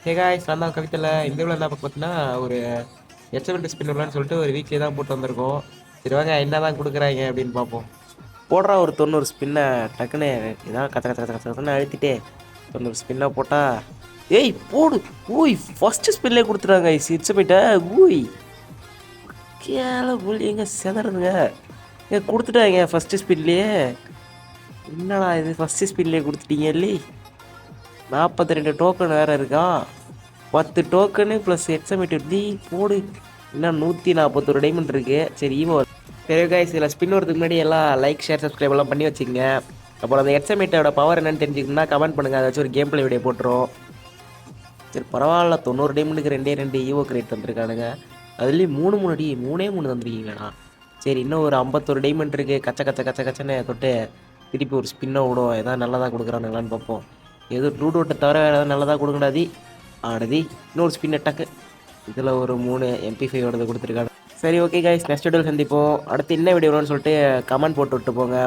Hey guys, நான் தான் கவிதையில் இந்த இவ்வளோ என்ன பார்த்தீங்கன்னா ஒரு எச்சமெண்ட் ஸ்பின்னர்லான்னு சொல்லிட்டு ஒரு வீக்லி தான் போட்டு வந்திருக்கோம். சரி வாங்க என்ன தான் கொடுக்குறாங்க அப்படின்னு பார்ப்போம். போடுறா ஒரு 90 ஸ்பின்னை டக்குன்னு இதான் கத்த கத்த கத்த கத்தன்னு அழுத்திட்டே 90 ஸ்பின்னாக போட்டா ஏய் போடு. ஊய் ஃபஸ்ட்டு ஸ்பின்லேயே கொடுத்துட்டாங்க எச்சமெண்ட்டை. ஊய் கேள புல் எங்க செதறதுங்க. ஏ கொடுத்துட்டாங்க ஃபஸ்ட்டு ஸ்பின்லேயே. என்னடா இது ஃபஸ்ட்டு ஸ்பின்லேயே கொடுத்துட்டீங்க இல்லை. 42 டோக்கன் வேறு இருக்கா. 10 டோக்கனு ப்ளஸ் எக்ஸாமேட்டிவ் போடு. இன்னும் 141 டைமண்ட் இருக்குது. சரி ஈவோ பெரிய காய்ஸ், இதில் ஸ்பின் வரதுக்கு முன்னாடி எல்லாம் லைக் ஷேர் சப்ஸ்கிரைப் எல்லாம் பண்ணி வச்சுங்க. அப்புறம் அந்த எக்ஸாமேட்டோட பவர் என்னன்னு தெரிஞ்சுக்கணும்னா கமெண்ட் பண்ணுங்கள். அதை வச்சு ஒரு கேம் பிளே வீடியோ போட்டுரும். சரி பரவாயில்ல, 90 டைமண்டுக்கு 2 ஈவோ கிரேட் தந்துருக்கானுங்க. அதுலேயும் 3 தந்துருக்கீங்களா. சரி இன்னும் ஒரு 51 டைமண்ட் இருக்குது. கச்ச கச்ச கச்ச கச்சன்னு தொட்டு திருப்பி ஒரு ஸ்பின்னை விடும். எதாவது நல்லதாக கொடுக்குறானுங்களான்னு பார்ப்போம். ஏதோ ட்ரூ டோட்டை தவிர வேறு ஏதாவது நல்லதாக கொடுங்கடாதி. ஆடுதி இன்னொரு ஸ்பின் அட்டாக்கு. இதில் ஒரு 3 MP5 கொடுத்துருக்காங்க. சரி ஓகே கைஸ், நெக்ஸ்ட் வீடியோவில் சந்திப்போம். அடுத்து என்ன வீடியோன்னு சொல்லிட்டு கமெண்ட் போட்டு விட்டு போங்க.